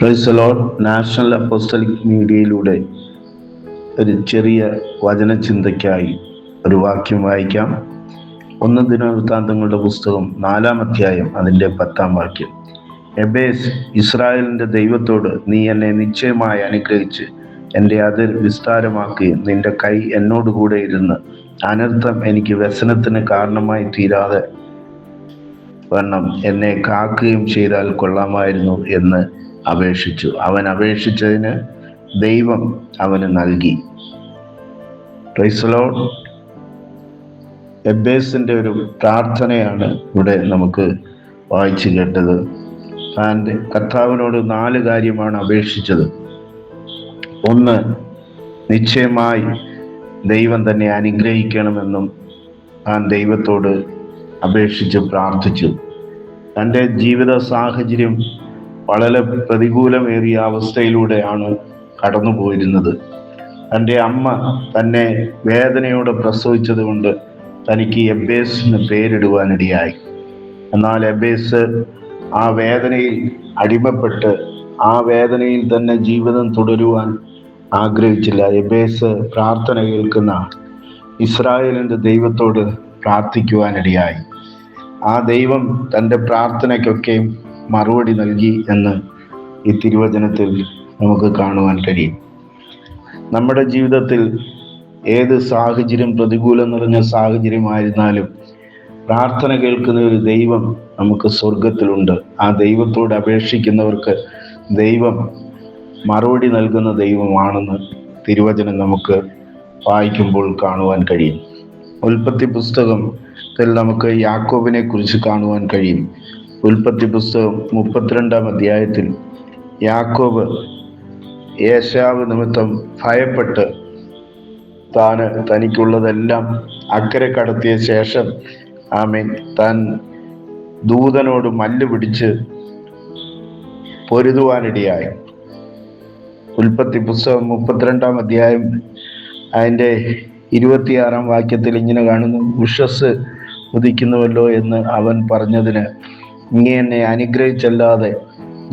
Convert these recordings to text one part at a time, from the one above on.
Praise the Lord. National apostolic മീഡിയയിലൂടെ ഒരു ചെറിയ വചനചിന്തയ്ക്കായി ഒരു വാക്യം വായിക്കാം. 1 ദിനവൃത്താന്തങ്ങളുടെ പുസ്തകം 4-ാം അധ്യായം അതിൻ്റെ 10-ാം വാക്യം. എബേസ് ഇസ്രായേലിൻ്റെ ദൈവത്തോട്, നീ എന്നെ നിശ്ചയമായി അനുഗ്രഹിച്ച് എൻ്റെ അതിർ വിസ്താരമാക്കുകയും നിന്റെ കൈ എന്നോടുകൂടെ ഇരുന്ന് അനർത്ഥം എനിക്ക് വ്യസനത്തിന് കാരണമായി തീരാതെ വണ്ണം എന്നെ കാക്കുകയും ചെയ്താൽ കൊള്ളാമായിരുന്നു എന്ന് അപേക്ഷിച്ചു. അവൻ അപേക്ഷിച്ചതിന് ദൈവം അവന് നൽകി. Praise the Lord. എബേസിൻ്റെ ഒരു പ്രാർത്ഥനയാണ് ഇവിടെ നമുക്ക് വായിച്ചു കേട്ടത്. താൻ കർത്താവിനോട് 4 കാര്യമാണ് അപേക്ഷിച്ചത്. 1, നിശ്ചയമായി ദൈവം തന്നെ അനുഗ്രഹിക്കണമെന്നും താൻ ദൈവത്തോട് അപേക്ഷിച്ച് പ്രാർത്ഥിച്ചു. തൻ്റെ ജീവിത സാഹചര്യം വളരെ പ്രതികൂലമേറിയ അവസ്ഥയിലൂടെയാണ് കടന്നു പോയിരുന്നത്. തൻ്റെ അമ്മ തന്നെ വേദനയോടെ പ്രസവിച്ചത് കൊണ്ട് തനിക്ക് എബേസിന് പേരിടുവാനിടയായി. എന്നാൽ എബേസ് ആ വേദനയിൽ അടിമപ്പെട്ട് ആ വേദനയിൽ തന്നെ ജീവിതം തുടരുവാൻ ആഗ്രഹിച്ചില്ല. എബേസ് പ്രാർത്ഥന കേൾക്കുന്ന ഇസ്രായേലിൻ്റെ ദൈവത്തോട് പ്രാർത്ഥിക്കുവാനിടയായി. ആ ദൈവം തൻ്റെ പ്രാർത്ഥനയ്ക്കൊക്കെയും മറുപടി നൽകി എന്ന് ഈ തിരുവചനത്തിൽ നമുക്ക് കാണുവാൻ കഴിയും. നമ്മുടെ ജീവിതത്തിൽ ഏത് സാഹചര്യം, പ്രതികൂലം നിറഞ്ഞ സാഹചര്യമായിരുന്നാലും പ്രാർത്ഥന കേൾക്കുന്ന ഒരു ദൈവം നമുക്ക് സ്വർഗത്തിലുണ്ട്. ആ ദൈവത്തോട് അപേക്ഷിക്കുന്നവർക്ക് ദൈവം മറുപടി നൽകുന്ന ദൈവമാണെന്ന് തിരുവചനം നമുക്ക് വായിക്കുമ്പോൾ കാണുവാൻ കഴിയും. ഉൽപ്പത്തി പുസ്തകത്തിൽ നമുക്ക് യാക്കോബിനെ കുറിച്ച് കാണുവാൻ കഴിയും. ഉൽപ്പത്തി പുസ്തകം 32-ാം അധ്യായത്തിൽ യാക്കോബ് ഏശാവ് നിമിത്തം ഭയപ്പെട്ട് തനിക്കുള്ളതെല്ലാം അക്കരെ കടത്തിയ ശേഷം താൻ ദൂതനോട് മല്ല് പിടിച്ച് പൊരുതുവാനിടയായി. ഉൽപ്പത്തി പുസ്തകം 32-ാം അധ്യായം അതിൻ്റെ 26-ാം വാക്യത്തിൽ ഇങ്ങനെ കാണുന്നു: ഉഷസ് ഉദിക്കുന്നുവല്ലോ എന്ന് അവൻ പറഞ്ഞതിന്, നീ എന്നെ അനുഗ്രഹിച്ചല്ലാതെ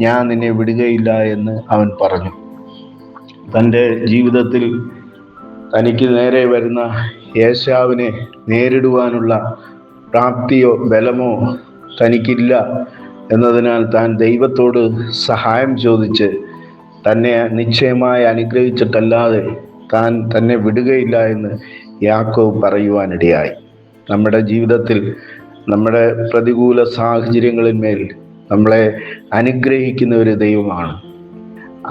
ഞാൻ നിന്നെ വിടുകയില്ല എന്ന് അവൻ പറഞ്ഞു. തൻ്റെ ജീവിതത്തിൽ തനിക്ക് നേരെ വരുന്ന ഏശാവിനെ നേരിടുവാനുള്ള പ്രാപ്തിയോ ബലമോ തനിക്കില്ല എന്നതിനാൽ താൻ ദൈവത്തോട് സഹായം ചോദിച്ച് തന്നെ നിശ്ചയമായി അനുഗ്രഹിച്ചിട്ടല്ലാതെ താൻ തന്നെ വിടുകയില്ല എന്ന് യാക്കോബ് പറയുവാനിടയായി. നമ്മുടെ ജീവിതത്തിൽ നമ്മുടെ പ്രതികൂല സാഹചര്യങ്ങളിന്മേൽ നമ്മളെ അനുഗ്രഹിക്കുന്ന ഒരു ദൈവമാണ്.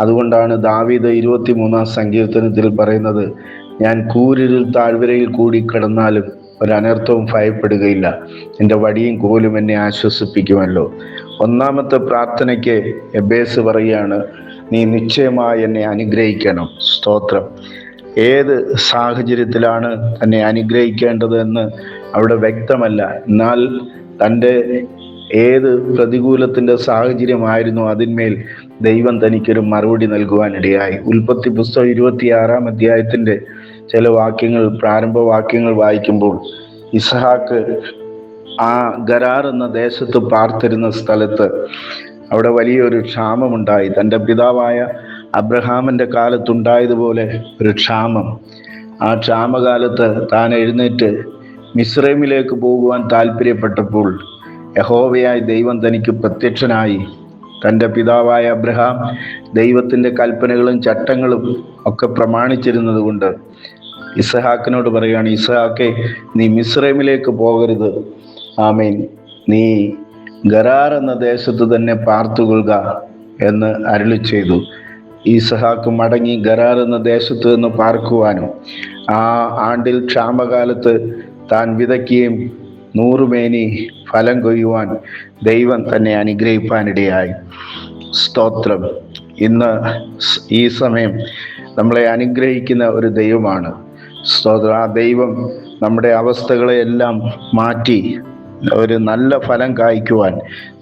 അതുകൊണ്ടാണ് ദാവീദ് 23-ാം സങ്കീർത്തനത്തിൽ പറയുന്നത്, ഞാൻ കൂരിരുൾ താഴ്വരയിൽ കൂടി കിടന്നാലും ഒരനർത്ഥവും ഭയപ്പെടുകയില്ല, എൻ്റെ വടിയും കോലും എന്നെ ആശ്വസിപ്പിക്കുമല്ലോ. 1-ാമത്തെ പ്രാർത്ഥനയ്ക്ക് എബേസ് പറയുകയാണ്, നീ നിശ്ചയമായി എന്നെ അനുഗ്രഹിക്കണം. സ്തോത്രം. ഏത് സാഹചര്യത്തിലാണ് തന്നെ അനുഗ്രഹിക്കേണ്ടതെന്ന് അവിടെ വ്യക്തമല്ല. എന്നാൽ തൻ്റെ ഏത് പ്രതികൂലത്തിൻ്റെ സാഹചര്യമായിരുന്നു അതിന്മേൽ ദൈവം തനിക്കൊരു മറുപടി നൽകുവാനിടയായി. ഉൽപ്പത്തി പുസ്തകം 26-ാം അധ്യായത്തിൻ്റെ ചില വാക്യങ്ങൾ, പ്രാരംഭ വാക്യങ്ങൾ വായിക്കുമ്പോൾ, ഇസ്ഹാക്ക് ആ ഗരാർ എന്ന ദേശത്ത് പാർത്തിരുന്ന സ്ഥലത്ത് അവിടെ വലിയൊരു ക്ഷാമമുണ്ടായി. തൻ്റെ പിതാവായ അബ്രഹാമിൻ്റെ കാലത്തുണ്ടായതുപോലെ ഒരു ക്ഷാമം. ആ ക്ഷാമകാലത്ത് താൻ എഴുന്നേറ്റ് മിസ്രൈമിലേക്ക് പോകുവാൻ താല്പര്യപ്പെട്ടപ്പോൾ യഹോവയായ ദൈവം തനിക്ക് പ്രത്യക്ഷനായി. തൻ്റെ പിതാവായ അബ്രഹാം ദൈവത്തിൻ്റെ കൽപ്പനകളും ചട്ടങ്ങളും ഒക്കെ പ്രമാണിച്ചിരുന്നത് കൊണ്ട് ഇസ്ഹാക്കിനോട് പറയുകയാണ്, ഇസ്ഹാക്കേ, നീ മിസ്രൈമിലേക്ക് പോകരുത്. നീ ഗരാർ എന്ന ദേശത്ത് തന്നെ പാർത്തുകൊള്ളുക എന്ന് അരുളി ചെയ്തു. ഇസ്ഹാക്ക് മടങ്ങി ഗരാർ എന്ന ദേശത്ത് നിന്ന് പാർക്കുവാനും ആ ആണ്ടിൽ ക്ഷാമകാലത്ത് താൻ വിതയ്ക്കുകയും 100 മേനി ഫലം കൊയ്യുവാൻ ദൈവം തന്നെ അനുഗ്രഹിപ്പാനിടയായി. സ്തോത്രം. ഇന്ന് ഈ സമയം നമ്മളെ അനുഗ്രഹിക്കുന്ന ഒരു ദൈവമാണ്. സ്തോത്രം. ആ ദൈവം നമ്മുടെ അവസ്ഥകളെയെല്ലാം മാറ്റി ഒരു നല്ല ഫലം കായ്ക്കുവാൻ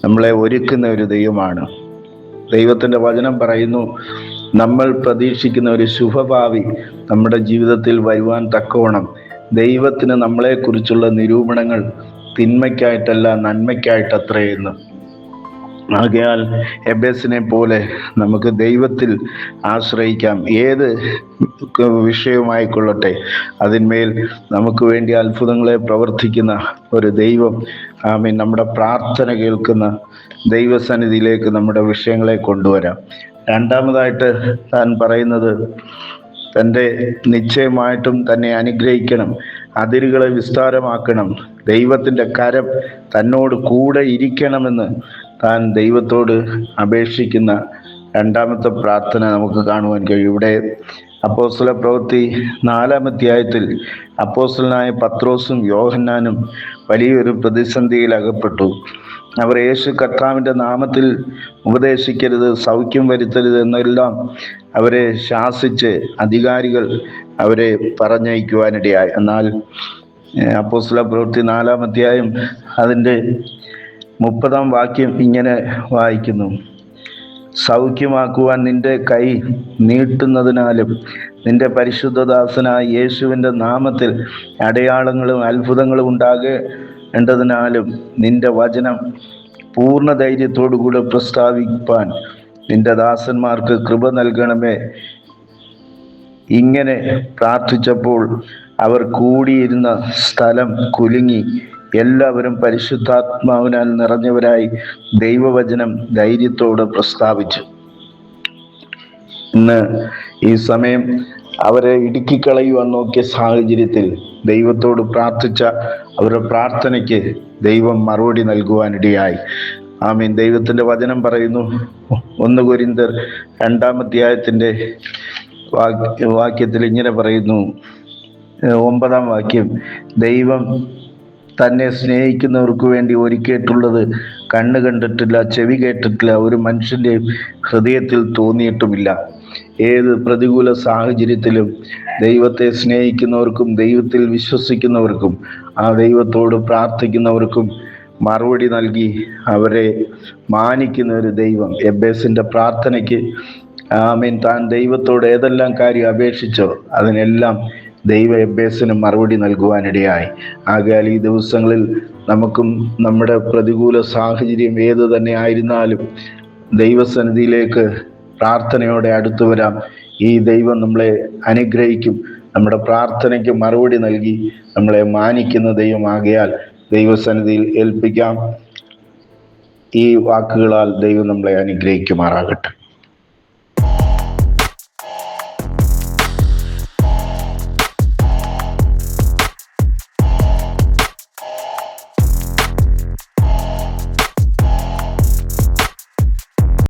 നമ്മളെ ഒരുക്കുന്ന ഒരു ദൈവമാണ്. ദൈവത്തിൻ്റെ വചനം പറയുന്നു, നമ്മൾ പ്രതീക്ഷിക്കുന്ന ഒരു ശുഭഭാവി നമ്മുടെ ജീവിതത്തിൽ വരുവാൻ തക്കവണ്ണം ദൈവത്തിന് നമ്മളെക്കുറിച്ചുള്ള നിരൂപണങ്ങൾ തിന്മയ്ക്കായിട്ടല്ല, നന്മയ്ക്കായിട്ടത്രേ എന്ന്. ആകയാൽ എബേസിനെ പോലെ നമുക്ക് ദൈവത്തിൽ ആശ്രയിക്കാം. ഏത് വിഷയമായിക്കൊള്ളട്ടെ, അതിന്മേൽ നമുക്ക് വേണ്ടി അത്ഭുതങ്ങളെ പ്രവർത്തിക്കുന്ന ഒരു ദൈവം, ആമീൻ, നമ്മുടെ പ്രാർത്ഥന കേൾക്കുന്ന ദൈവസന്നിധിയിലേക്ക് നമ്മുടെ വിഷയങ്ങളെ കൊണ്ടുവരാം. രണ്ടാമതായിട്ട് താൻ പറയുന്നത്, തൻ്റെ നിശ്ചയമായിട്ടും തന്നെ അനുഗ്രഹിക്കണം, അതിരുകളെ വിസ്താരമാക്കണം, ദൈവത്തിൻ്റെ കരം തന്നോട് കൂടെ ഇരിക്കണമെന്ന് താൻ ദൈവത്തോട് അപേക്ഷിക്കുന്ന രണ്ടാമത്തെ പ്രാർത്ഥന നമുക്ക് കാണുവാൻ കഴിയും. ഇവിടെ അപ്പോസ്തല പ്രവൃത്തി 4-ാം അധ്യായത്തിൽ അപ്പോസ്തലനായ പത്രോസും യോഹന്നാനും വലിയൊരു പ്രതിസന്ധിയിൽ അകപ്പെട്ടു. അവർ യേശു കർത്താവിൻ്റെ നാമത്തിൽ ഉപദേശിക്കരുത്, സൗഖ്യം വരുത്തരുത് എന്നെല്ലാം അവരെ ശാസിച്ച് അധികാരികൾ അവരെ പറഞ്ഞയക്കുവാനിടയായി. എന്നാൽ അപ്പോസ്തല പ്രവൃത്തി 4-ാം അധ്യായം അതിൻ്റെ 30-ാം വാക്യം ഇങ്ങനെ വായിക്കുന്നു: സൗഖ്യമാക്കുവാൻ നിന്റെ കൈ നീട്ടുന്നതിനാലും നിന്റെ പരിശുദ്ധദാസനായ യേശുവിൻ്റെ നാമത്തിൽ അടയാളങ്ങളും അത്ഭുതങ്ങളും ഉണ്ടാകേണ്ടതിനാലും നിന്റെ വചനം പൂർണ്ണ ധൈര്യത്തോടുകൂടെ പ്രസ്താവിപ്പാൻ നിന്റെ ദാസന്മാർക്ക് കൃപ നൽകണമേ. ഇങ്ങനെ പ്രാർത്ഥിച്ചപ്പോൾ അവർ കൂടിയിരുന്ന സ്ഥലം കുലുങ്ങി. എല്ലാവരും പരിശുദ്ധാത്മാവിനാൽ നിറഞ്ഞവരായി ദൈവവചനം ധൈര്യത്തോടെ പ്രസ്താവിച്ചു. ഇന്ന് ഈ സമയം അവരെ ഇടുക്കിക്കളയുവാൻ നോക്കിയ സാഹചര്യത്തിൽ ദൈവത്തോട് പ്രാർത്ഥിച്ച അവരുടെ പ്രാർത്ഥനയ്ക്ക് ദൈവം മറുപടി നൽകുവാനിടയായി. ആമീൻ. ദൈവത്തിൻ്റെ വചനം പറയുന്നു, 1 കൊരിന്ത്യർ 2-ാം അധ്യായത്തിൻ്റെ വാക്യത്തിൽ ഇങ്ങനെ പറയുന്നു, 9-ാം വാക്യം: ദൈവം തന്നെ സ്നേഹിക്കുന്നവർക്ക് വേണ്ടി ഒരുക്കിയിട്ടുള്ളത് കണ്ണ് കണ്ടിട്ടില്ല, ചെവി കേട്ടിട്ടില്ല, ഒരു മനുഷ്യൻ്റെ ഹൃദയത്തിൽ തോന്നിയിട്ടുമില്ല. ഏത് പ്രതികൂല സാഹചര്യത്തിലും ദൈവത്തെ സ്നേഹിക്കുന്നവർക്കും ദൈവത്തിൽ വിശ്വസിക്കുന്നവർക്കും ആ ദൈവത്തോട് പ്രാർത്ഥിക്കുന്നവർക്കും മറുപടി നൽകി അവരെ മാനിക്കുന്ന ഒരു ദൈവം. എബേസിൻ്റെ പ്രാർത്ഥനയ്ക്ക് ആമീൻ, താൻ ദൈവത്തോട് ഏതെല്ലാം കാര്യം അപേക്ഷിച്ചോ അതിനെല്ലാം ദൈവ എബേസിന് മറുപടി നൽകുവാനിടയായി. ആകയാൽ ഈ ദിവസങ്ങളിൽ നമുക്കും നമ്മുടെ പ്രതികൂല സാഹചര്യം ഏത് തന്നെ ആയിരുന്നാലും ദൈവസന്നിധിയിലേക്ക് പ്രാർത്ഥനയോടെ അടുത്തു വരാം. ഈ ദൈവം നമ്മളെ അനുഗ്രഹിക്കും. നമ്മുടെ പ്രാർത്ഥനയ്ക്ക് മറുപടി നൽകി നമ്മളെ മാനിക്കുന്ന ദൈവമാകയാൽ ദൈവസന്നിധിയിൽ ഏൽപ്പിക്കാം. ഈ വാക്കുകളാൽ ദൈവം നമ്മളെ അനുഗ്രഹിക്കുമാറാകട്ടെ.